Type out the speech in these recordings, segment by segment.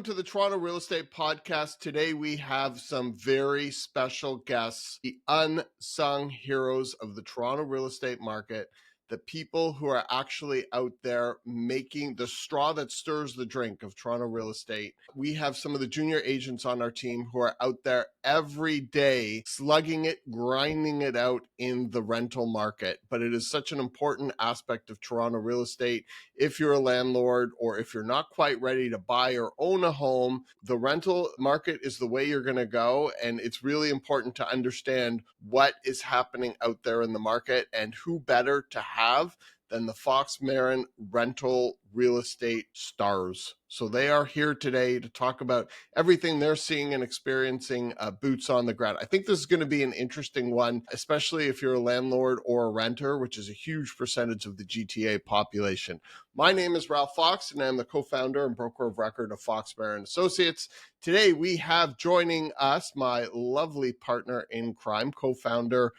welcome to the Toronto Real Estate Podcast. Today we have some very special guests, the unsung heroes of the Toronto real estate market, the people who are actually out there making the straw that stirs the drink of Toronto real estate. We have some of the junior agents on our team who are out there every day, slugging it, grinding it out in the rental market. But it is such an important aspect of Toronto real estate. If you're a landlord or if you're not quite ready to buy or own a home, the rental market is the way you're going to go. And it's really important to understand what is happening out there in the market, and who better to have than the Fox Marin rental real estate stars. So they are here today to talk about everything they're seeing and experiencing, boots on the ground. I think this is going to be an interesting one, especially if you're a landlord or a renter, which is a huge percentage of the GTA population. My name is Ralph Fox, and I'm the co-founder and broker of record of Fox Marin Associates. Today, we have joining us my lovely partner in crime, co-founder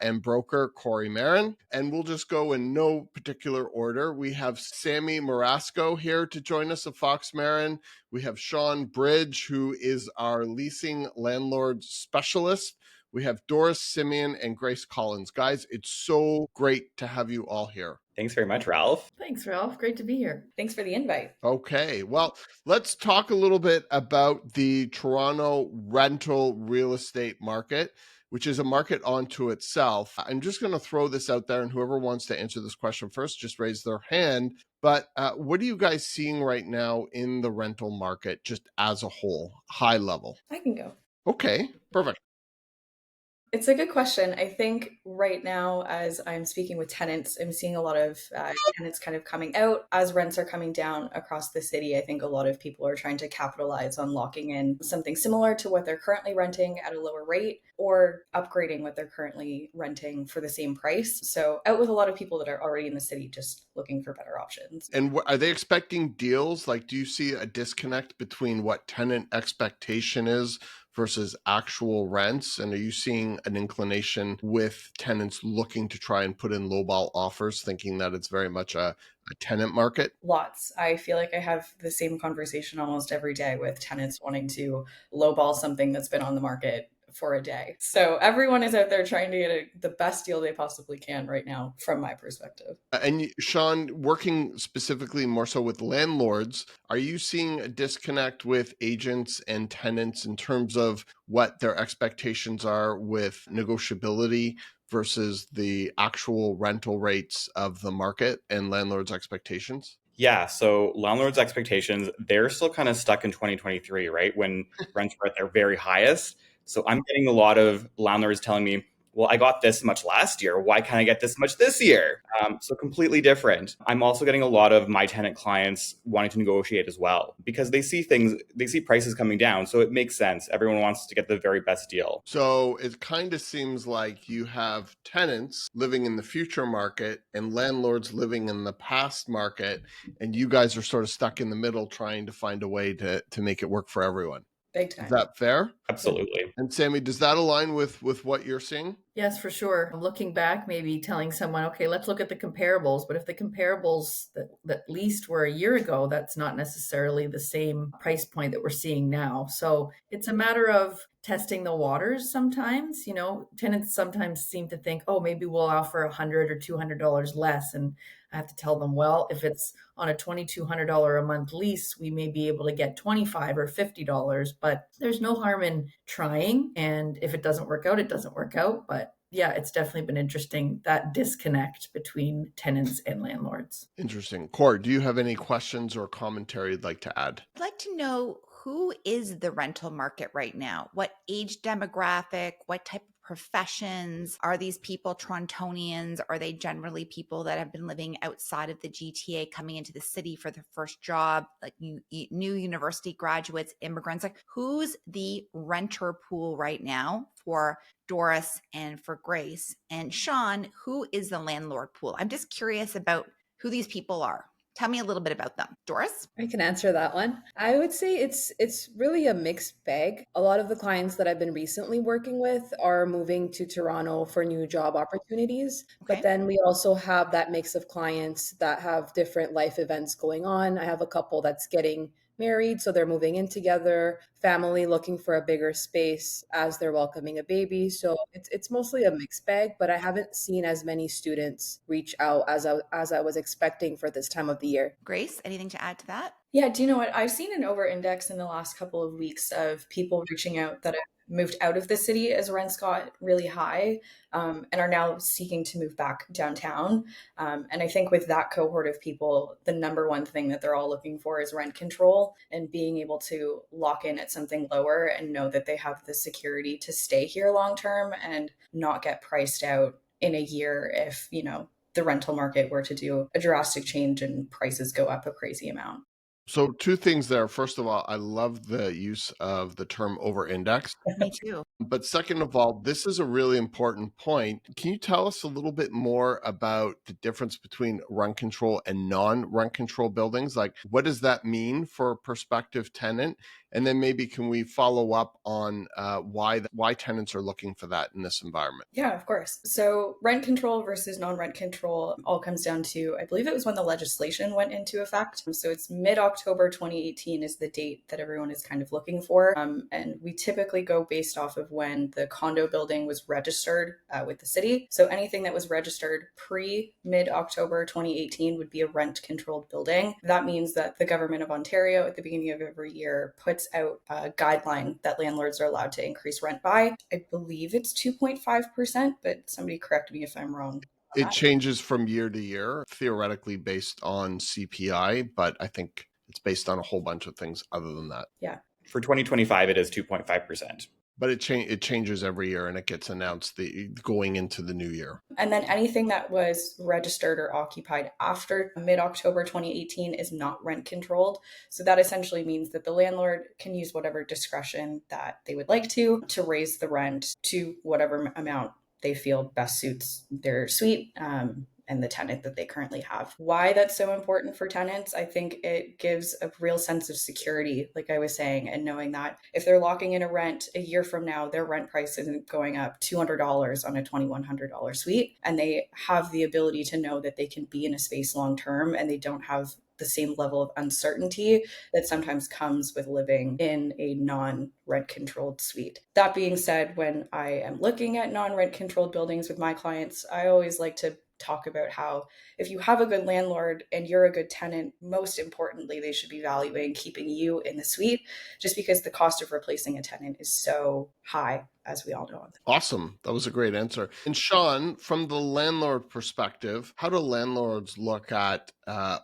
and broker Kori Marin. And we'll just go in no particular order. We have Sammy Marasco here to join us of Fox Marin. We have Sean Bridge, who is our leasing landlord specialist. We have Doris Simion and Grace Collins. Guys, it's so great to have you all here. Thanks very much, Ralph. Thanks, Ralph. Great to be here. Thanks for the invite. Okay, well, let's talk a little bit about the Toronto rental real estate market, which is a market onto itself. I'm just going to throw this out there, and whoever wants to answer this question first, just raise their hand. But what are you guys seeing right now in the rental market, just as a whole, high level? I can go. Okay, perfect. It's a good question. I think right now, as I'm speaking with tenants, I'm seeing a lot of tenants kind of coming out as rents are coming down across the city. I think a lot of people are trying to capitalize on locking in something similar to what they're currently renting at a lower rate, or upgrading what they're currently renting for the same price. So out with a lot of people that are already in the city, just looking for better options. And are they expecting deals? Like, do you see a disconnect between what tenant expectation is versus actual rents? And are you seeing an inclination with tenants looking to try and put in lowball offers, thinking that it's very much a tenant market? Lots. I feel like I have the same conversation almost every day with tenants wanting to lowball something that's been on the market for a day. So everyone is out there trying to get the best deal they possibly can right now, from my perspective. And Sean, working specifically more so with landlords, are you seeing a disconnect with agents and tenants in terms of what their expectations are with negotiability versus the actual rental rates of the market and landlords' expectations? Yeah, so landlords' expectations, they're still kind of stuck in 2023, right? When rents were at their very highest. So I'm getting a lot of landlords telling me, well, I got this much last year. Why can't I get this much this year? So completely different. I'm also getting a lot of my tenant clients wanting to negotiate as well, because they see prices coming down. So it makes sense. Everyone wants to get the very best deal. So it kind of seems like you have tenants living in the future market and landlords living in the past market, and you guys are sort of stuck in the middle trying to find a way to make it work for everyone. Big time. Is that fair? Absolutely. And Sammy, does that align with what you're seeing? Yes, for sure. Looking back, maybe telling someone, okay, let's look at the comparables. But if the comparables that leased were a year ago, that's not necessarily the same price point that we're seeing now. So it's a matter of testing the waters sometimes. You know, tenants sometimes seem to think, oh, maybe we'll offer $100 or $200 less. And I have to tell them, well, if it's on a $2,200 a month lease, we may be able to get $25 or $50, but there's no harm in trying. And if it doesn't work out, it doesn't work out. But yeah, it's definitely been interesting, that disconnect between tenants and landlords. Interesting. Cor, do you have any questions or commentary you'd like to add? I'd like to know, who is the rental market right now? What age demographic? What type of professions? Are these people Torontonians? Are they generally people that have been living outside of the GTA, coming into the city for their first job, like new university graduates, immigrants? Like, who's the renter pool right now for Doris and for Grace? And Sean, who is the landlord pool? I'm just curious about who these people are. Tell me a little bit about them. Doris? I can answer that one. I would say it's really a mixed bag. A lot of the clients that I've been recently working with are moving to Toronto for new job opportunities. Okay. But then we also have that mix of clients that have different life events going on. I have a couple that's getting married, so they're moving in together, family looking for a bigger space as they're welcoming a baby. So it's mostly a mixed bag, but I haven't seen as many students reach out as I was expecting for this time of the year. Grace, anything to add to that? Yeah, do you know what? I've seen an over index in the last couple of weeks of people reaching out that have moved out of the city as rents got really high, and are now seeking to move back downtown. And I think with that cohort of people, the number one thing that they're all looking for is rent control and being able to lock in at something lower and know that they have the security to stay here long term and not get priced out in a year if, the rental market were to do a drastic change and prices go up a crazy amount. So two things there. First of all, I love the use of the term over index. Me too. But second of all, this is a really important point. Can you tell us a little bit more about the difference between rent control and non-rent control buildings? Like, what does that mean for a prospective tenant? And then maybe can we follow up on why tenants are looking for that in this environment? Yeah, of course. So rent control versus non-rent control all comes down to, I believe it was when the legislation went into effect. So it's mid-October 2018 is the date that everyone is kind of looking for. And we typically go based off of when the condo building was registered with the city. So anything that was registered pre-mid-October 2018 would be a rent-controlled building. That means that the government of Ontario at the beginning of every year puts out a guideline that landlords are allowed to increase rent by. I believe it's 2.5%, but somebody correct me if I'm wrong. It changes from year to year, theoretically based on CPI, but I think it's based on a whole bunch of things other than that. Yeah. For 2025, it is 2.5%. But it changes every year and it gets announced going into the new year. And then anything that was registered or occupied after mid-October 2018 is not rent controlled. So that essentially means that the landlord can use whatever discretion that they would like to raise the rent to whatever amount they feel best suits their suite and the tenant that they currently have. Why that's so important for tenants, I think it gives a real sense of security, like I was saying, and knowing that if they're locking in a rent a year from now, their rent price isn't going up $200 on a $2,100 suite, and they have the ability to know that they can be in a space long term and they don't have the same level of uncertainty that sometimes comes with living in a non-rent controlled suite. That being said, when I am looking at non-rent controlled buildings with my clients, I always like to talk about how if you have a good landlord and you're a good tenant, most importantly, they should be valuing keeping you in the suite, just because the cost of replacing a tenant is so high, as we all know. Awesome. That was a great answer. And Sean, from the landlord perspective, how do landlords look at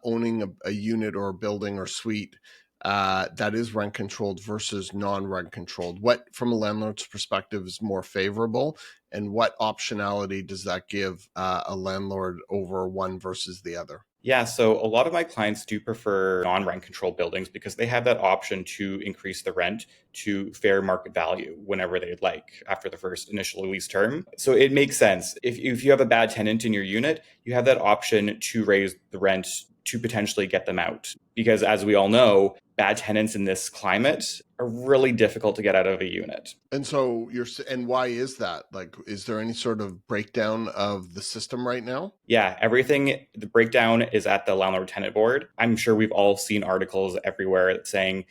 owning a unit or a building or suite that is rent controlled versus non-rent controlled? What, from a landlord's perspective, is more favorable? And what optionality does that give a landlord over one versus the other? Yeah, so a lot of my clients do prefer non-rent controlled buildings because they have that option to increase the rent to fair market value whenever they'd like after the first initial lease term. So it makes sense. If you have a bad tenant in your unit, you have that option to raise the rent to potentially get them out. Because as we all know, bad tenants in this climate are really difficult to get out of a unit. And so and why is that? Like, is there any sort of breakdown of the system right now? Yeah, the breakdown is at the landlord tenant board. I'm sure we've all seen articles everywhere saying,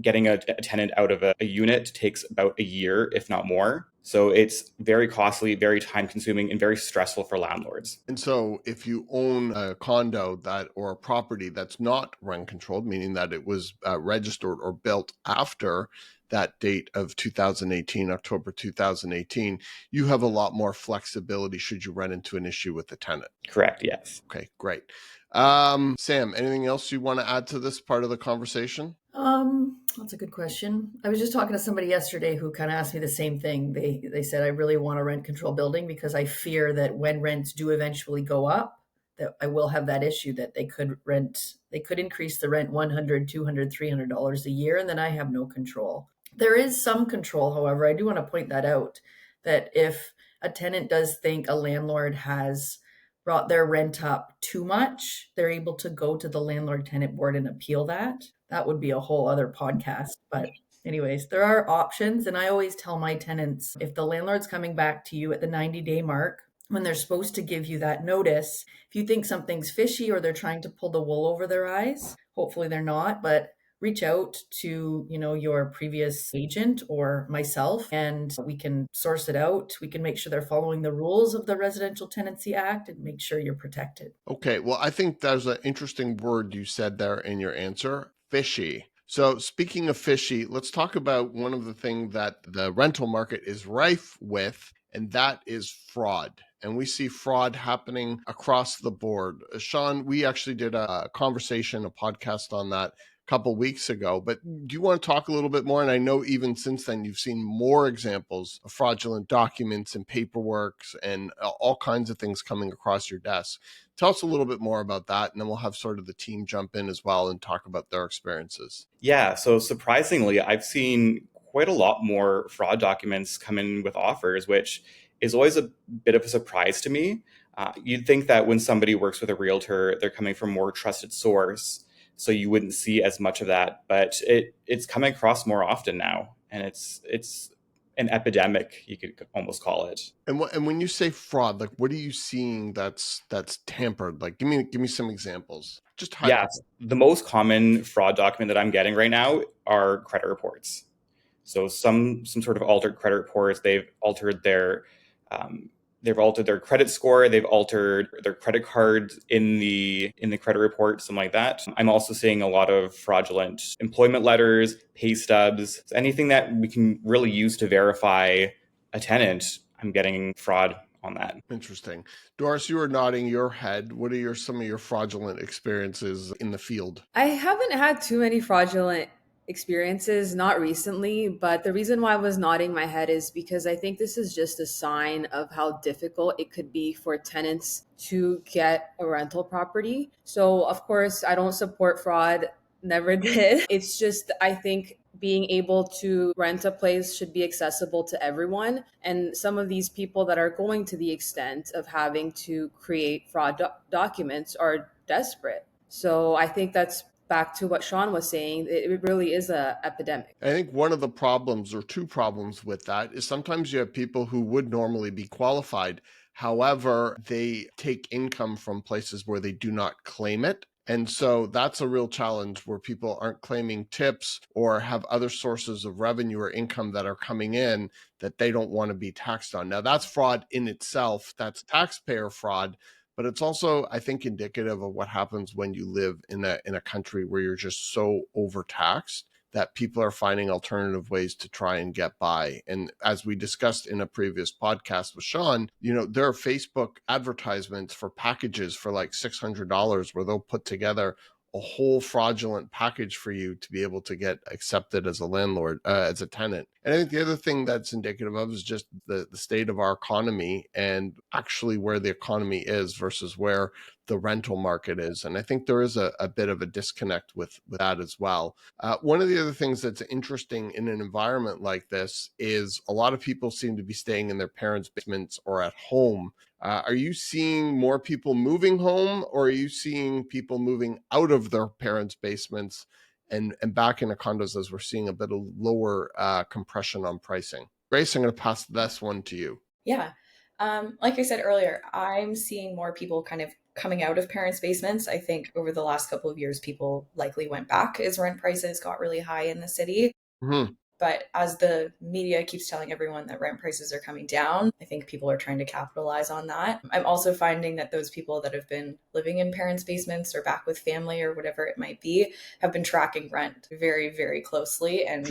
getting a tenant out of a unit takes about a year, if not more. So it's very costly, very time consuming, and very stressful for landlords. And so if you own a condo or a property that's not rent controlled, meaning that it was registered or built after that date of 2018, October 2018, you have a lot more flexibility should you run into an issue with the tenant. Correct, yes. Okay, great. Sam, anything else you want to add to this part of the conversation? That's a good question. I was just talking to somebody yesterday who kind of asked me the same thing. They said, I really want a rent control building because I fear that when rents do eventually go up, that I will have that issue that they could increase the rent $100, $200, $300 a year, and then I have no control. There is some control, however. I do want to point that out, that if a tenant does think a landlord has brought their rent up too much, they're able to go to the landlord tenant board and appeal that. That would be a whole other podcast. But anyways, there are options. And I always tell my tenants, if the landlord's coming back to you at the 90-day mark, when they're supposed to give you that notice, if you think something's fishy or they're trying to pull the wool over their eyes, hopefully they're not, but reach out to, your previous agent or myself, and we can source it out. We can make sure they're following the rules of the Residential Tenancy Act and make sure you're protected. Okay, well, I think there's an interesting word you said there in your answer, fishy. So speaking of fishy, let's talk about one of the things that the rental market is rife with, and that is fraud. And we see fraud happening across the board. Sean, we actually did a conversation, a podcast on that a couple weeks ago, but do you want to talk a little bit more? And I know even since then, you've seen more examples of fraudulent documents and paperwork and all kinds of things coming across your desk. Tell us a little bit more about that, and then we'll have sort of the team jump in as well and talk about their experiences. Yeah, so surprisingly, I've seen quite a lot more fraud documents come in with offers, which is always a bit of a surprise to me. You'd think that when somebody works with a realtor, they're coming from a more trusted source, so you wouldn't see as much of that. But it's coming across more often now, and it's an epidemic, you could almost call it. And when you say fraud, like what are you seeing that's tampered? Like give me some examples. Just Yeah, the most common fraud document that I'm getting right now are credit reports. So some sort of altered credit reports. They've altered their credit score. They've altered their credit card in the credit report, something like that. I'm also seeing a lot of fraudulent employment letters, pay stubs, anything that we can really use to verify a tenant. I'm getting fraud on that. Interesting. Doris, you were nodding your head. What are some of your fraudulent experiences in the field? I haven't had too many fraudulent experiences, not recently, but the reason why I was nodding my head is because I think this is just a sign of how difficult it could be for tenants to get a rental property. So, of course, I don't support fraud, never did. It's just, I think being able to rent a place should be accessible to everyone. And some of these people that are going to the extent of having to create fraud documents are desperate. So I think that's back to what Sean was saying. It really is an epidemic. I think one of the problems or two problems with that is sometimes you have people who would normally be qualified. However, they take income from places where they do not claim it. And so that's a real challenge where people aren't claiming tips or have other sources of revenue or income that are coming in that they don't want to be taxed on. Now, that's fraud in itself. That's taxpayer fraud. But it's also, I think, indicative of what happens when you live in a country where you're just so overtaxed that people are finding alternative ways to try and get by. And as we discussed in a previous podcast with Sean, there are Facebook advertisements for packages for like $600 where they'll put together a whole fraudulent package for you to be able to get accepted as a landlord, as a tenant. And I think the other thing that's indicative of is just the state of our economy and actually where the economy is versus where the rental market is. And I think there is a bit of a disconnect with that as well. One of the other things that's interesting in an environment like this is a lot of people seem to be staying in their parents' basements or at home. Are you seeing more people moving home, or are you seeing people moving out of their parents' basements and back into condos as we're seeing a bit of lower compression on pricing? Grace, I'm going to pass this one to you. Yeah. Like I said earlier, I'm seeing more people kind of coming out of parents' basements. I think over the last couple of years, people likely went back as rent prices got really high in the city. Mm-hmm. But as the media keeps telling everyone that rent prices are coming down, I think people are trying to capitalize on that. I'm also finding that those people that have been living in parents' basements or back with family or whatever it might be have been tracking rent very, very closely and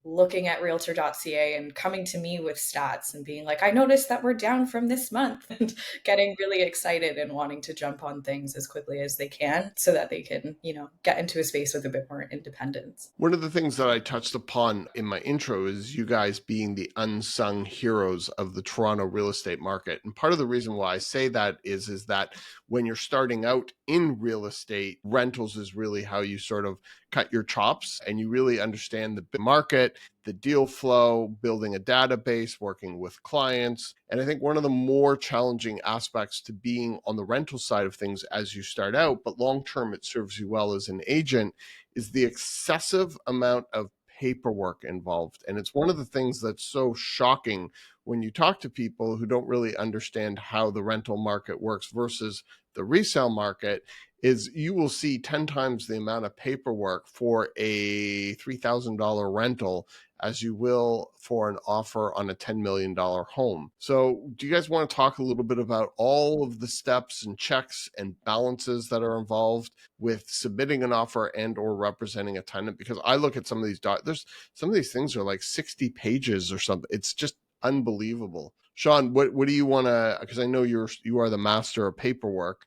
looking at realtor.ca and coming to me with stats and being like, I noticed that we're down from this month, and getting really excited and wanting to jump on things as quickly as they can so that they can, get into a space with a bit more independence. One of the things that I touched upon in my intro is you guys being the unsung heroes of the Toronto real estate market. And part of the reason why I say that is that when you're starting out in real estate, rentals is really how you sort of cut your chops and you really understand the market, the deal flow, building a database, working with clients. And I think one of the more challenging aspects to being on the rental side of things as you start out, but long-term it serves you well as an agent, is the excessive amount of paperwork involved. And it's one of the things that's so shocking when you talk to people who don't really understand how the rental market works versus the resale market, is you will see 10 times the amount of paperwork for a $3,000 rental as you will for an offer on a $10 million home. So do you guys want to talk a little bit about all of the steps and checks and balances that are involved with submitting an offer and or representing a tenant? Because I look at some of these there's some of these things are like 60 pages or something. It's just unbelievable. Sean, what do you want to, because I know you are the master of paperwork.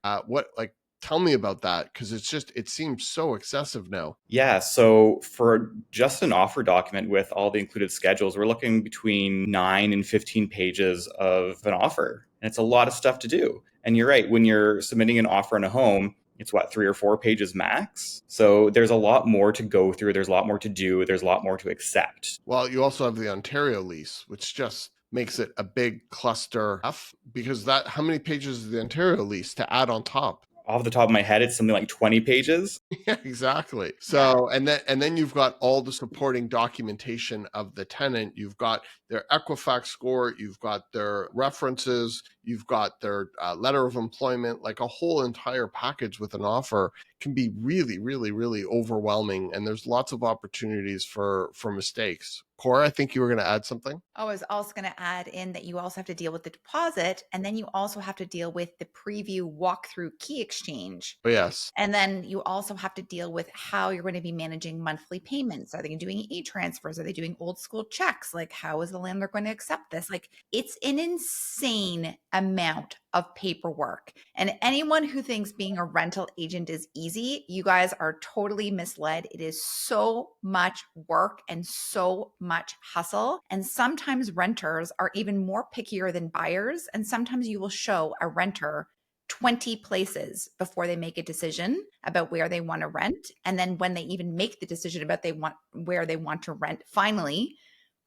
Tell me about that, because it seems so excessive now. Yeah, so for just an offer document with all the included schedules, we're looking between 9 and 15 pages of an offer. And it's a lot of stuff to do. And you're right, when you're submitting an offer in a home, it's 3 or 4 pages max. So there's a lot more to go through. There's a lot more to do. There's a lot more to accept. Well, you also have the Ontario lease, which just makes it a big cluster F, because how many pages is the Ontario lease to add on top? Off the top of my head, it's something like 20 pages. Yeah, exactly. So, and then you've got all the supporting documentation of the tenant. You've got their Equifax score, you've got their references, you've got their letter of employment. Like a whole entire package with an offer can be really, really, really overwhelming. And there's lots of opportunities for mistakes. Cora, I think you were going to add something. I was also going to add in that you also have to deal with the deposit, and then you also have to deal with the preview walkthrough key exchange. Oh, yes. And then you also have to deal with how you're going to be managing monthly payments. Are they doing e-transfers? Are they doing old school checks? Like, how is the landlord going to accept this? Like, it's an insane amount of paperwork. And anyone who thinks being a rental agent is easy, you guys are totally misled. It is so much work and so much hustle. And sometimes renters are even more pickier than buyers. And sometimes you will show a renter 20 places before they make a decision about where they want to rent. And then when they even make the decision about where they want to rent, finally,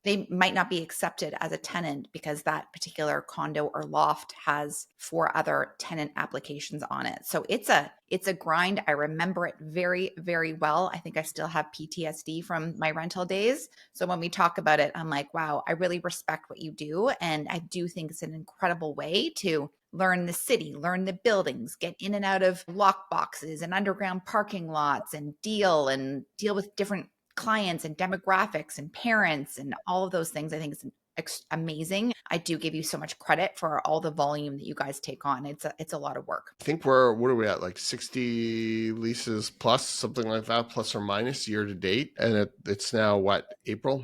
they might not be accepted as a tenant because that particular condo or loft has 4 other tenant applications on it. So it's a grind. I remember it very, very well. I think I still have PTSD from my rental days. So when we talk about it, I'm like, wow, I really respect what you do. And I do think it's an incredible way to learn the city, learn the buildings, get in and out of lock boxes and underground parking lots, and deal with different clients and demographics and parents and all of those things. I think it's amazing. I do give you so much credit for all the volume that you guys take on. It's a lot of work. I think what are we at? Like 60 leases plus, something like that, plus or minus year to date. And it's now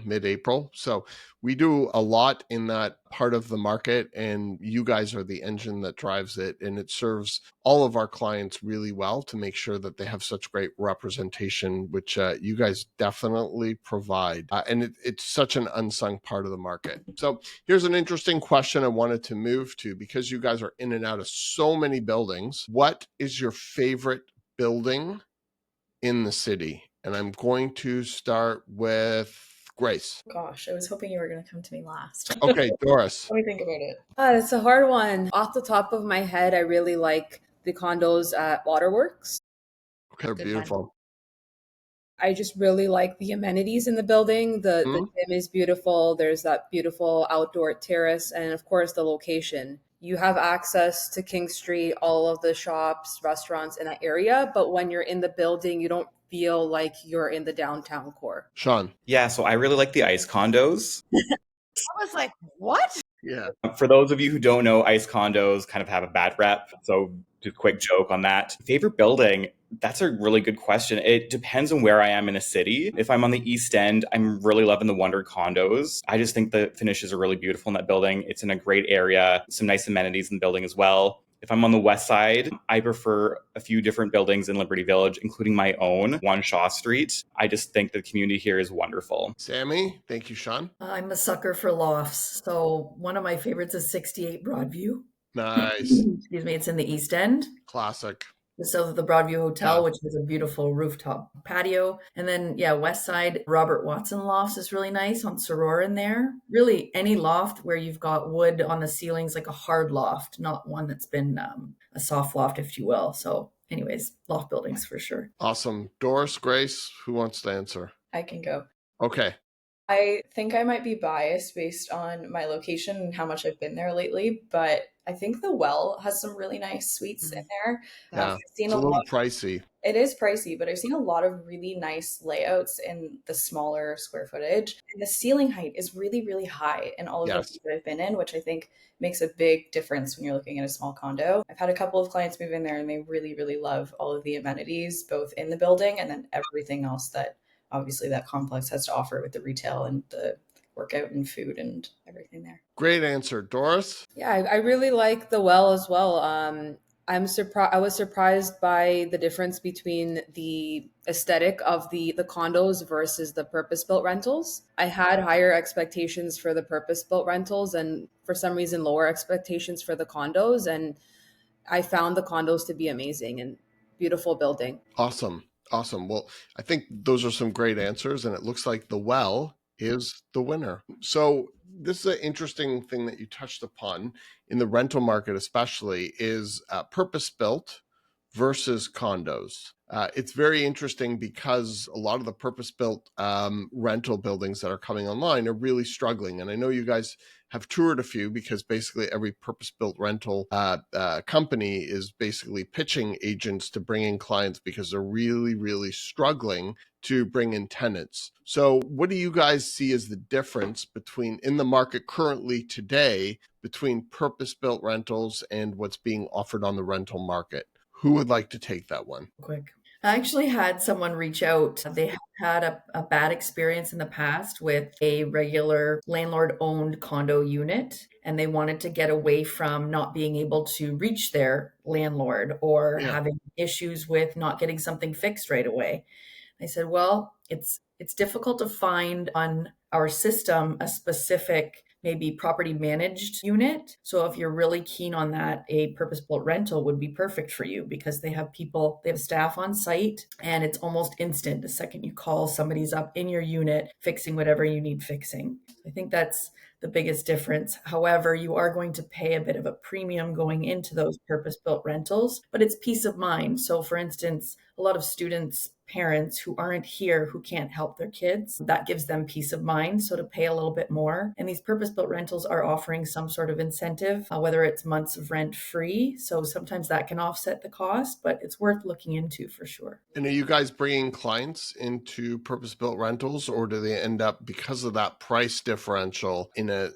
mid-April. So we do a lot in that part of the market, and you guys are the engine that drives it. And it serves all of our clients really well to make sure that they have such great representation, which you guys definitely provide. And it's such an unsung part of the market. So here's an interesting question I wanted to move to, because you guys are in and out of so many buildings. What is your favorite building in the city? And I'm going to start with Grace. Gosh, I was hoping you were going to come to me last. Okay, Doris. Let me think about it. It's a hard one. Off the top of my head, I really like the condos at Waterworks. Okay, they're beautiful. I just really like the amenities in the building. The gym is beautiful. There's that beautiful outdoor terrace. And of course, the location. You have access to King Street, all of the shops, restaurants in that area. But when you're in the building, you don't feel like you're in the downtown core. Sean. Yeah, so I really like the ICE condos. I was like, what? Yeah. For those of you who don't know, ICE condos kind of have a bad rep. So just a quick joke on that. Favorite building? That's a really good question. It depends on where I am in a city. If I'm on the East End, I'm really loving the Wonder condos. I just think the finishes are really beautiful in that building. It's in a great area, some nice amenities in the building as well. If I'm on the west side, I prefer a few different buildings in Liberty Village, including my own, 1 Shaw Street. I just think the community here is wonderful. Sammy, thank you, Sean. I'm a sucker for lofts. So one of my favorites is 68 Broadview. Nice. Excuse me, it's in the East End. Classic. Just south of the Broadview Hotel, which is a beautiful rooftop patio. And then, west side, Robert Watson Lofts is really nice on Soror in there. Really, any loft where you've got wood on the ceilings, like a hard loft, not one that's been a soft loft, if you will. So anyways, loft buildings for sure. Awesome. Doris, Grace, who wants to answer? I can go. Okay. I think I might be biased based on my location and how much I've been there lately, but I think the Well has some really nice suites in there. Yeah. I've seen It's a a little lot. pricey. It is pricey, but I've seen a lot of really nice layouts in the smaller square footage. And the ceiling height is really, really high in all of the Yes. ones that I've been in, which I think makes a big difference when you're looking at a small condo. I've had a couple of clients move in there and they really, really love all of the amenities, both in the building and then everything else that obviously that complex has to offer with the retail and the workout and food and everything there. Great answer. Doris? Yeah, I really like the Well as well. I'm surprised. I was surprised by the difference between the aesthetic of the condos versus the purpose-built rentals. I had higher expectations for the purpose-built rentals, and for some reason, lower expectations for the condos. And I found the condos to be amazing and beautiful building. Awesome. Awesome. Well, I think those are some great answers, and it looks like the Well is the winner. So this is an interesting thing that you touched upon in the rental market, especially, is purpose-built versus condos. It's very interesting because a lot of the purpose-built rental buildings that are coming online are really struggling. And I know you guys have toured a few because basically every purpose-built rental company is basically pitching agents to bring in clients because they're really, really struggling to bring in tenants. So what do you guys see as the difference between in the market currently today between purpose-built rentals and what's being offered on the rental market? Who would like to take that one? Quick. I actually had someone reach out. They had a bad experience in the past with a regular landlord owned condo unit, and they wanted to get away from not being able to reach their landlord or having issues with not getting something fixed right away. I said, well, it's difficult to find on our system a specific maybe property managed unit. So if you're really keen on that, a purpose-built rental would be perfect for you because they have staff on site and it's almost instant. The second you call, somebody's up in your unit fixing whatever you need fixing. I think that's the biggest difference. However, you are going to pay a bit of a premium going into those purpose-built rentals, but it's peace of mind. So for instance, a lot of students, parents who aren't here, who can't help their kids, that gives them peace of mind. So to pay a little bit more. And these purpose-built rentals are offering some sort of incentive, whether it's months of rent free. So sometimes that can offset the cost, but it's worth looking into for sure. And are you guys bringing clients into purpose-built rentals, or do they end up, because of that price differential in a,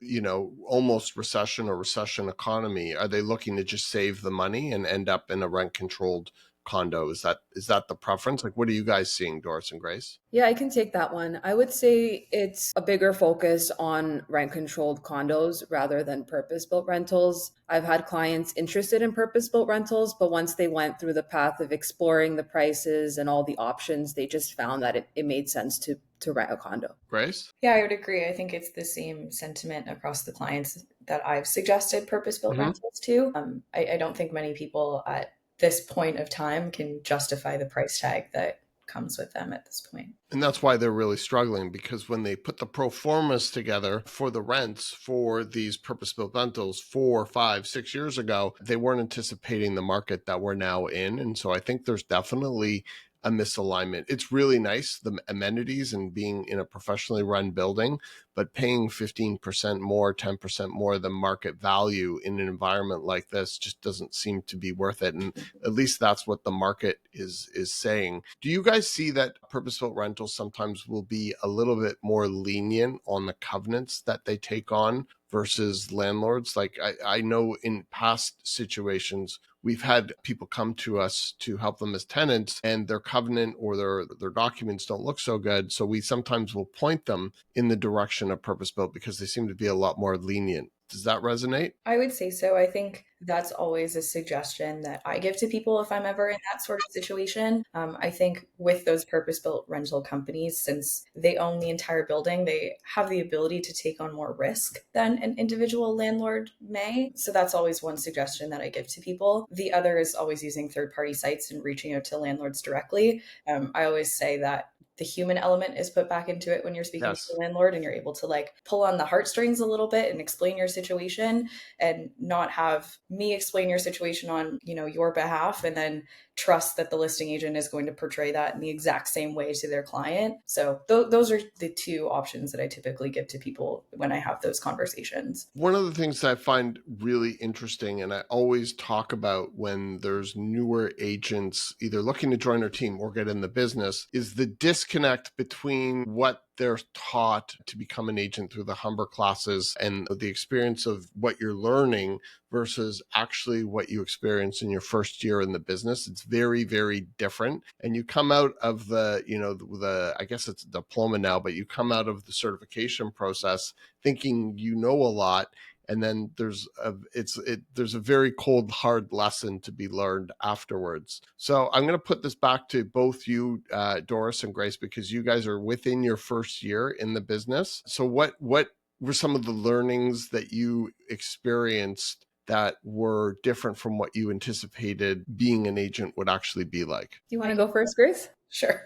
almost recession or recession economy, are they looking to just save the money and end up in a rent-controlled condo? Is that the preference? Like, what are you guys seeing, Doris and Grace? Yeah, I can take that one. I would say it's a bigger focus on rent controlled condos rather than purpose built rentals. I've had clients interested in purpose built rentals, but once they went through the path of exploring the prices and all the options, they just found that it made sense to rent a condo. Grace? Yeah, I would agree. I think it's the same sentiment across the clients that I've suggested purpose-built rentals to. I don't think many people at this point of time can justify the price tag that comes with them at this point. And that's why they're really struggling, because when they put the pro formas together for the rents for these purpose-built rentals 4, 5, 6 years ago, they weren't anticipating the market that we're now in. And so I think there's definitely a misalignment. It's really nice, the amenities and being in a professionally run building, but paying 15% more, 10% more than market value in an environment like this just doesn't seem to be worth it. And at least that's what the market is saying. Do you guys see that purpose-built rentals sometimes will be a little bit more lenient on the covenants that they take on versus landlords? Like I know in past situations, we've had people come to us to help them as tenants and their covenant or their documents don't look so good. So we sometimes will point them in the direction of purpose-built because they seem to be a lot more lenient. Does that resonate? I would say so. I think that's always a suggestion that I give to people if I'm ever in that sort of situation. I think with those purpose-built rental companies, since they own the entire building, they have the ability to take on more risk than an individual landlord may. So that's always one suggestion that I give to people. The other is always using third-party sites and reaching out to landlords directly. I always say that the human element is put back into it when you're speaking to the landlord, and you're able to like pull on the heartstrings a little bit and explain your situation, and not have me explain your situation on, your behalf and then trust that the listing agent is going to portray that in the exact same way to their client. So those are the two options that I typically give to people when I have those conversations. One of the things that I find really interesting, and I always talk about when there's newer agents either looking to join our team or get in the business, is the disconnect between what they're taught to become an agent through the Humber classes and the experience of what you're learning versus actually what you experience in your first year in the business. It's very, very different. And you come out of the I guess it's a diploma now, but you come out of the certification process thinking you know a lot. And then there's a very cold, hard lesson to be learned afterwards. So I'm going to put this back to both you, Doris and Grace, because you guys are within your first year in the business. So what were some of the learnings that you experienced that were different from what you anticipated being an agent would actually be like? Do you want to go first, Grace? Sure.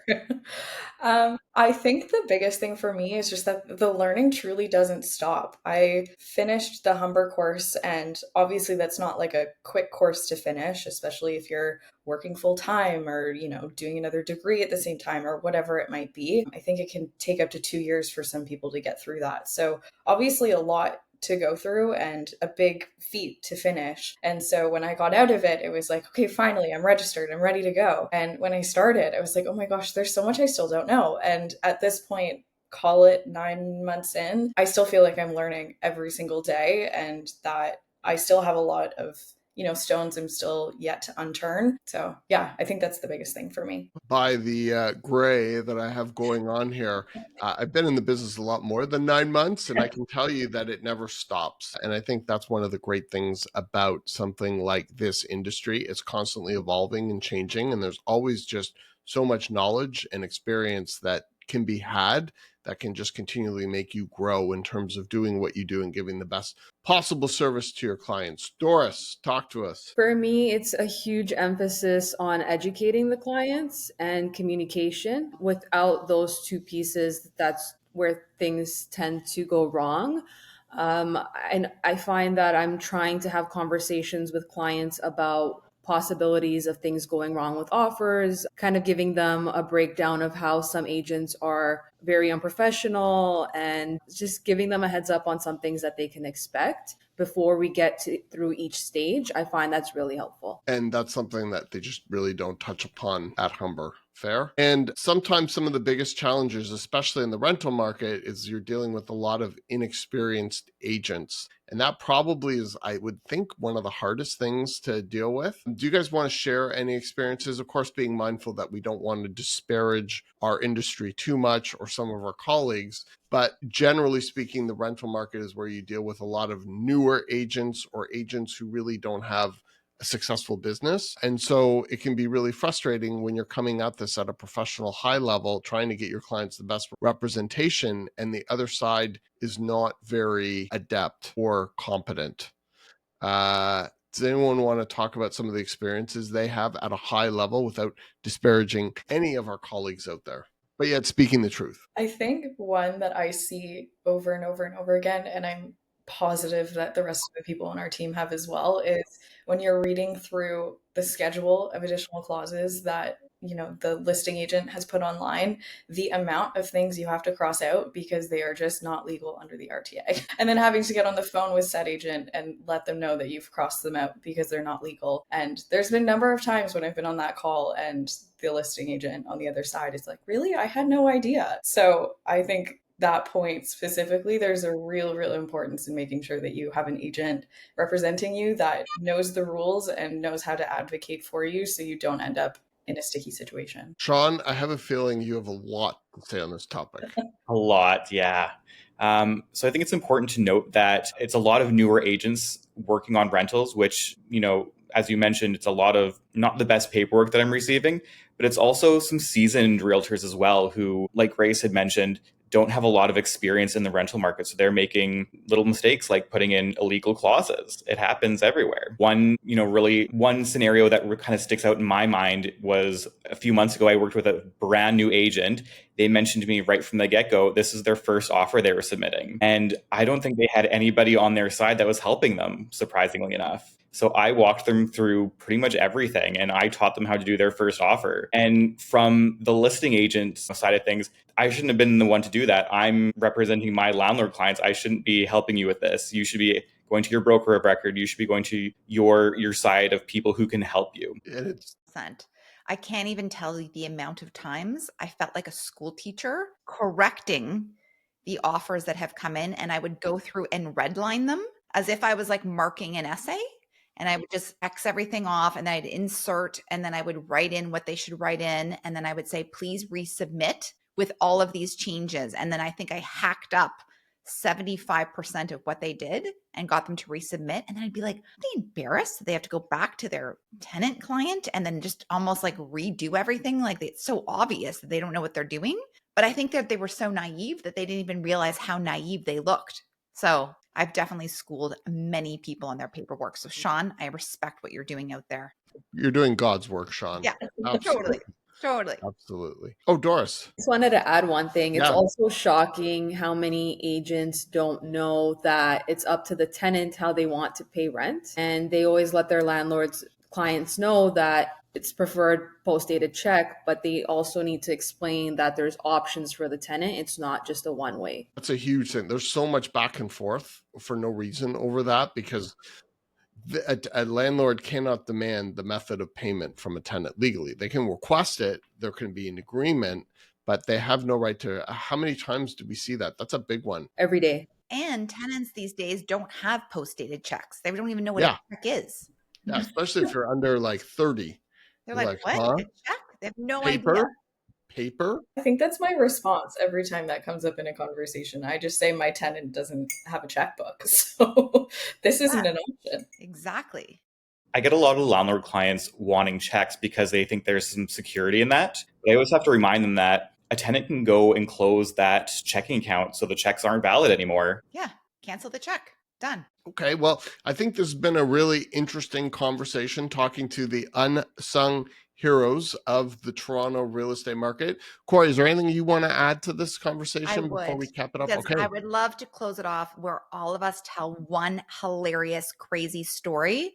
I think the biggest thing for me is just that the learning truly doesn't stop. I finished the Humber course, and obviously that's not like a quick course to finish, especially if you're working full time or, doing another degree at the same time or whatever it might be. I think it can take up to 2 years for some people to get through that. So obviously a lot to go through and a big feat to finish. And so when I got out of it, it was like, okay, finally, I'm registered, I'm ready to go. And when I started, I was like, oh my gosh, there's so much I still don't know. And at this point, call it 9 months in, I still feel like I'm learning every single day and that I still have a lot of stones I'm still yet to unturn. So yeah, I think that's the biggest thing for me. By the gray that I have going on here, I've been in the business a lot more than 9 months, and I can tell you that it never stops. And I think that's one of the great things about something like this industry. It's constantly evolving and changing, and there's always just so much knowledge and experience that can be had that can just continually make you grow in terms of doing what you do and giving the best possible service to your clients. Doris, talk to us. For me, it's a huge emphasis on educating the clients and communication. Without those two pieces, that's where things tend to go wrong. And I find that I'm trying to have conversations with clients about possibilities of things going wrong with offers, kind of giving them a breakdown of how some agents are very unprofessional and just giving them a heads up on some things that they can expect before we get through each stage. I find that's really helpful. And that's something that they just really don't touch upon at Humber. Fair. And sometimes some of the biggest challenges, especially in the rental market, is you're dealing with a lot of inexperienced agents. And that probably is, I would think, one of the hardest things to deal with. Do you guys want to share any experiences? Of course, being mindful that we don't want to disparage our industry too much or some of our colleagues. But generally speaking, the rental market is where you deal with a lot of newer agents or agents who really don't have a successful business. And so it can be really frustrating when you're coming at this at a professional high level, trying to get your clients the best representation, and the other side is not very adept or competent. Does anyone want to talk about some of the experiences they have at a high level without disparaging any of our colleagues out there, but yet speaking the truth? I think one that I see over and over and over again, and I'm positive that the rest of the people on our team have as well, is when you're reading through the schedule of additional clauses that the listing agent has put online, the amount of things you have to cross out because they are just not legal under the RTA. And then having to get on the phone with said agent and let them know that you've crossed them out because they're not legal. And there's been a number of times when I've been on that call and the listing agent on the other side is like, really? I had no idea. So I think that point specifically, there's a real importance in making sure that you have an agent representing you that knows the rules and knows how to advocate for you so you don't end up in a sticky situation. Sean, I have a feeling you have a lot to say on this topic. A lot, yeah. So I think it's important to note that it's a lot of newer agents working on rentals, which, as you mentioned, it's a lot of not the best paperwork that I'm receiving, but it's also some seasoned realtors as well who, like Grace had mentioned, don't have a lot of experience in the rental market. So they're making little mistakes like putting in illegal clauses. It happens everywhere. One scenario that kind of sticks out in my mind was a few months ago, I worked with a brand new agent. They mentioned to me right from the get-go, this is their first offer they were submitting. And I don't think they had anybody on their side that was helping them, surprisingly enough. So I walked them through pretty much everything, and I taught them how to do their first offer. And from the listing agent side of things, I shouldn't have been the one to do that. I'm representing my landlord clients. I shouldn't be helping you with this. You should be going to your broker of record. You should be going to your side of people who can help you. And it's I can't even tell you the amount of times I felt like a school teacher correcting the offers that have come in, and I would go through and redline them as if I was like marking an essay, and I would just X everything off, and then I'd insert, and then I would write in what they should write in, and then I would say, please resubmit with all of these changes. And then I think I hacked up 75% of what they did and got them to resubmit. And then I'd be like, are they embarrassed that they have to go back to their tenant client and then just almost like redo everything? Like it's so obvious that they don't know what they're doing. But I think that they were so naive that they didn't even realize how naive they looked. So I've definitely schooled many people on their paperwork. So Sean, I respect what you're doing out there. You're doing God's work, Sean. Yeah, Absolutely. Totally. Absolutely. Oh, Doris. Just wanted to add one thing. It's Yeah. also shocking how many agents don't know that it's up to the tenant how they want to pay rent. And they always let their landlords clients know that it's preferred post-dated check, but they also need to explain that there's options for the tenant. It's not just a one-way. That's a huge thing. There's so much back and forth for no reason over that, because a landlord cannot demand the method of payment from a tenant legally. They can request it. There can be an agreement, but they have no right to. How many times do we see that? That's a big one. Every day. And tenants these days don't have post-dated checks. They don't even know what Yeah. a check is. Yeah, especially if you're under like 30. They're You're like, what? huh? A check? They have no Paper? idea. Paper? I think that's my response every time that comes up in a conversation. I just say my tenant doesn't have a checkbook, so this isn't an option. Exactly. I get a lot of landlord clients wanting checks because they think there's some security in that. But I always have to remind them that a tenant can go and close that checking account so the checks aren't valid anymore. Yeah. Cancel the check. Done. Okay, well, I think this has been a really interesting conversation talking to the unsung heroes of the Toronto real estate market. Kori, is there anything you want to add to this conversation before we cap it up? Because Okay. I would love to close it off where all of us tell one hilarious, crazy story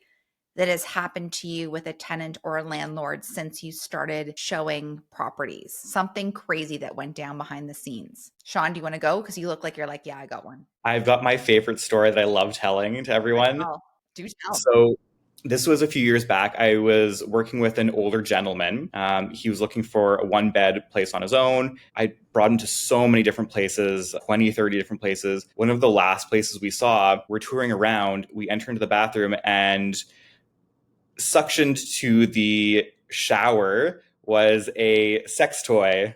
that has happened to you with a tenant or a landlord since you started showing properties. Something crazy that went down behind the scenes. Sean, do you want to go? Because you look like you're like, yeah, I got one. I've got my favorite story that I love telling to everyone. Do tell. So this was a few years back. I was working with an older gentleman. He was looking for a one-bed place on his own. I brought him to so many different places, 20, 30 different places. One of the last places we saw, we're touring around, we enter into the bathroom, and suctioned to the shower was a sex toy.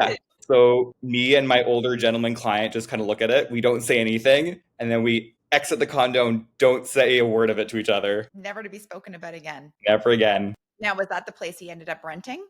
Yeah. So me and my older gentleman client just kind of look at it. We don't say anything. And then we exit the condo and don't say a word of it to each other. Never to be spoken about again. Never again. Now, was that the place he ended up renting?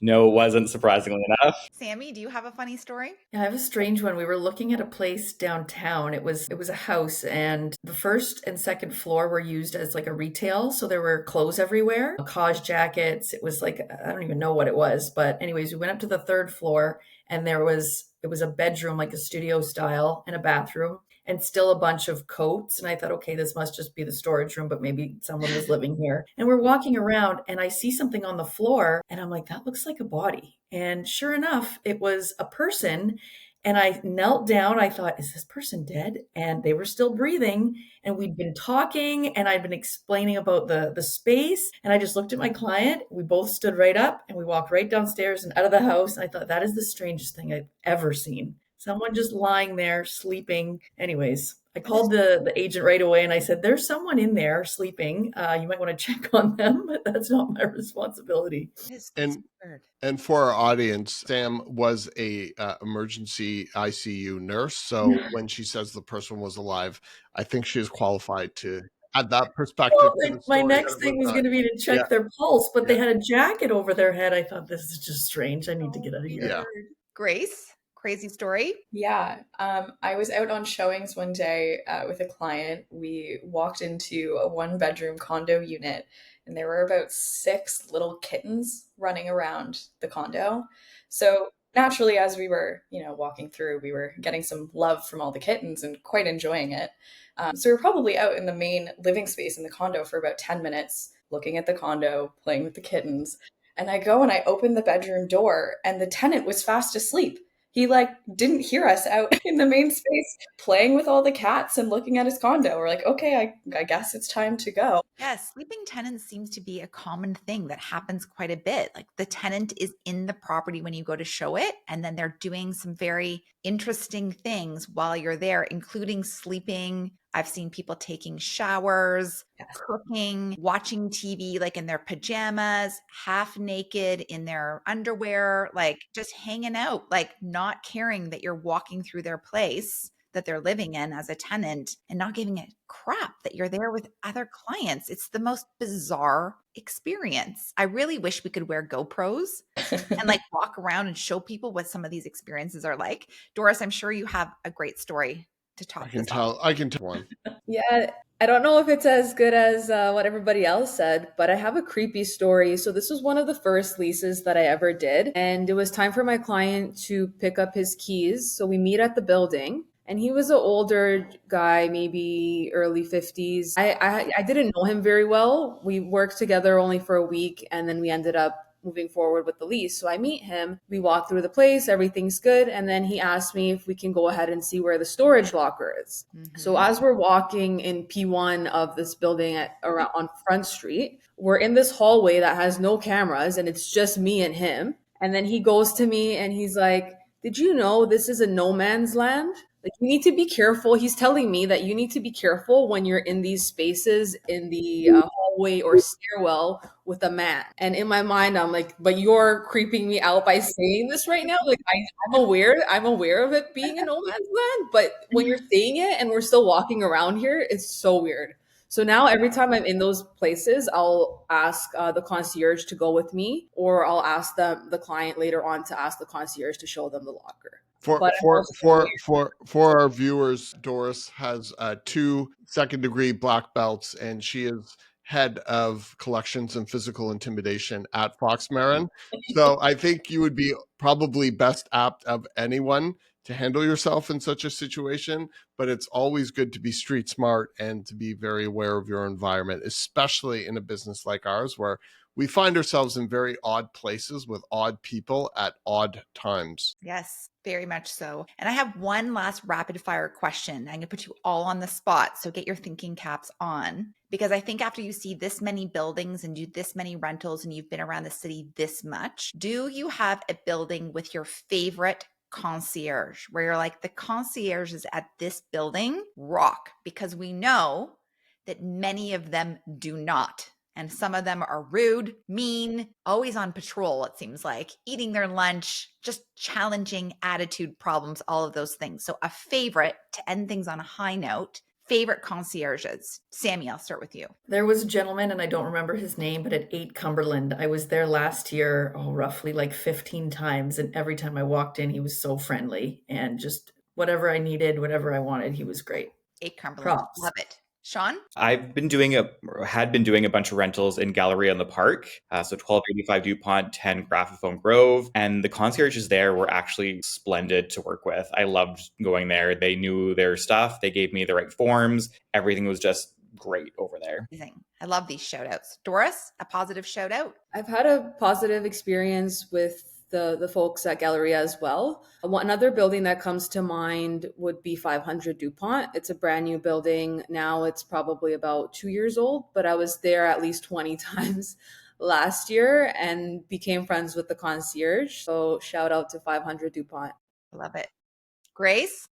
No, it wasn't, surprisingly enough. Sammy, do you have a funny story? Yeah, I have a strange one. We were looking at a place downtown. It was a house, and the first and second floor were used as like a retail. So there were clothes everywhere, cause jackets. It was like, I don't even know what it was. But anyways, we went up to the third floor, and it was a bedroom, like a studio style, and a bathroom, and still a bunch of coats. And I thought, okay, this must just be the storage room, but maybe someone was living here. And we're walking around, and I see something on the floor, and I'm like, that looks like a body. And sure enough, it was a person. And I knelt down. I thought, is this person dead? And they were still breathing. And we'd been talking, and I'd been explaining about the space. And I just looked at my client. We both stood right up, and we walked right downstairs and out of the house. And I thought, that is the strangest thing I've ever seen. Someone just lying there sleeping. Anyways, I called the agent right away, and I said, there's someone in there sleeping. You might want to check on them, but that's not my responsibility. And for our audience, Sam was a emergency ICU nurse. So when she says the person was alive, I think she is qualified to add that perspective. Well, my next thing was going to be to check their pulse, but they had a jacket over their head. I thought, this is just strange. I need to get out of here. Yeah. Grace, crazy story. Yeah. I was out on showings one day with a client. We walked into a one-bedroom condo unit, and there were about 6 little kittens running around the condo. So Naturally, as we were, walking through, we were getting some love from all the kittens and quite enjoying it. So we were probably out in the main living space in the condo for about 10 minutes, looking at the condo, playing with the kittens. And I go and I open the bedroom door, and the tenant was fast asleep. He didn't hear us out in the main space playing with all the cats and looking at his condo. We're like, okay, I guess it's time to go. Yes, sleeping tenants seems to be a common thing that happens quite a bit. Like the tenant is in the property when you go to show it, and then they're doing some very interesting things while you're there, including sleeping. I've seen people taking showers, Yes. cooking, watching TV, like in their pajamas, half naked in their underwear, like just hanging out, like not caring that you're walking through their place that they're living in as a tenant and not giving a crap that you're there with other clients. It's the most bizarre experience. I really wish we could wear GoPros and like walk around and show people what some of these experiences are like. Doris, I'm sure you have a great story to talk I can tell one. Yeah, I don't know if it's as good as what everybody else said, but I have a creepy story. So this was one of the first leases that I ever did, and it was time for my client to pick up his keys. So we meet at the building, and he was an older guy, maybe early 50s. I didn't know him very well. We worked together only for a week, and then we ended up moving forward with the lease. So I meet him, we walk through the place, everything's good. And then he asked me if we can go ahead and see where the storage locker is. So as we're walking in P1 of this building around on Front Street, we're in this hallway that has no cameras and it's just me and him. And then he goes to me and he's like, "Did you know this is a no man's land? Like, you need to be careful." He's telling me that you need to be careful when you're in these spaces in the hallway or stairwell with a man. And in my mind, I'm like, but you're creeping me out by saying this right now. Like, I'm aware of it being a no man's land, but when you're saying it and we're still walking around here, it's so weird. So now every time I'm in those places, I'll ask the concierge to go with me, or I'll ask the client later on to ask the concierge to show them the locker. For But for for for our viewers, Doris has 2 second-degree black belts, and she is head of collections and physical intimidation at Fox Marin. So I think you would be probably best apt of anyone to handle yourself in such a situation. But it's always good to be street smart and to be very aware of your environment, especially in a business like ours where we find ourselves in very odd places with odd people at odd times. Yes, very much so. And I have one last rapid fire question. I'm going to put you all on the spot. So get your thinking caps on, because I think after you see this many buildings and do this many rentals and you've been around the city this much, do you have a building with your favorite concierge where you're like, the concierge is at this building rock? Because we know that many of them do not. And some of them are rude, mean, always on patrol, it seems like, eating their lunch, just challenging attitude problems, all of those things. So a favorite, to end things on a high note, favorite concierges. Sammy, I'll start with you. There was a gentleman, and I don't remember his name, but at 8 Cumberland. I was there last year, roughly like 15 times. And every time I walked in, he was so friendly and just whatever I needed, whatever I wanted, he was great. 8 Cumberland. Props. Love it. Sean? Had been doing a bunch of rentals in Galleria in the Park. So 1285 DuPont, 10 Graphophone Grove. And the concierges there were actually splendid to work with. I loved going there. They knew their stuff. They gave me the right forms. Everything was just great over there. Amazing. I love these shout outs. Doris, a positive shout out? I've had a positive experience with the folks at Galleria as well. Another building that comes to mind would be 500 DuPont. It's a brand new building. Now it's probably about 2 years old, but I was there at least 20 times last year and became friends with the concierge. So shout out to 500 DuPont. Love it. Grace?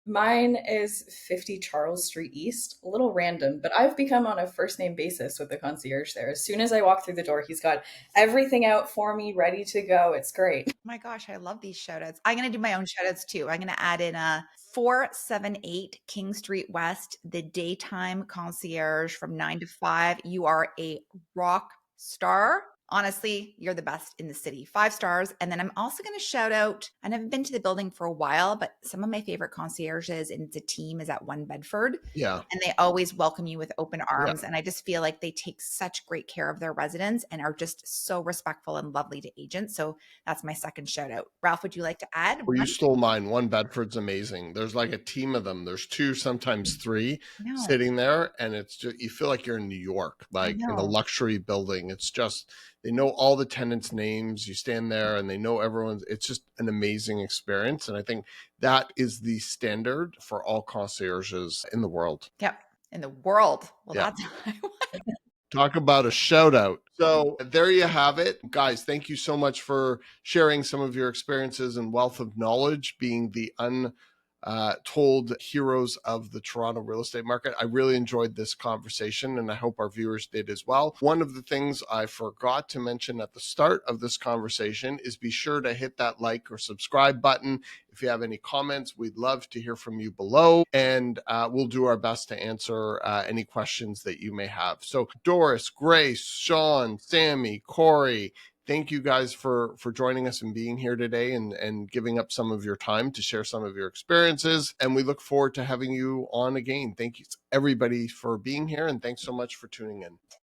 Mine is 50 Charles Street East. A little random, but I've become on a first name basis with the concierge there. As soon as I walk through the door, he's got everything out for me, ready to go. It's great. Oh my gosh, I love these shout outs. I'm going to do my own shout outs too. I'm going to add in a 478 King Street West, the daytime concierge from 9 to 5. You are a rock star. Honestly, you're the best in the city. 5 stars. And then I'm also going to shout out, I haven't been to the building for a while, but some of my favorite concierges and it's a team is at One Bedford. Yeah. And they always welcome you with open Yeah. arms. And I just feel like they take such great care of their residents and are just so respectful and lovely to agents. So that's my second shout out. Ralph, would you like to add? Well, you one? stole mine. One Bedford's amazing. There's like a team of them. There's 2, sometimes 3 No, sitting there. And it's just, you feel like you're in New York, like in a know. luxury building. It's just, they know all the tenants' names. You stand there and they know everyone's, it's just an amazing experience. And I think that is the standard for all concierges in the world. Yep. In the world. Well, Yeah. that's what I want. Talk about a shout out. So there you have it. Guys, thank you so much for sharing some of your experiences and wealth of knowledge, being the untold heroes of the Toronto real estate market. I really enjoyed this conversation and I hope our viewers did as well. One of the things I forgot to mention at the start of this conversation is be sure to hit that like or subscribe button. If you have any comments, we'd love to hear from you below, and we'll do our best to answer any questions that you may have. So Doris, Grace, Sean, Sammy, Kori, thank you guys for joining us and being here today and giving up some of your time to share some of your experiences. And we look forward to having you on again. Thank you everybody for being here, and thanks so much for tuning in.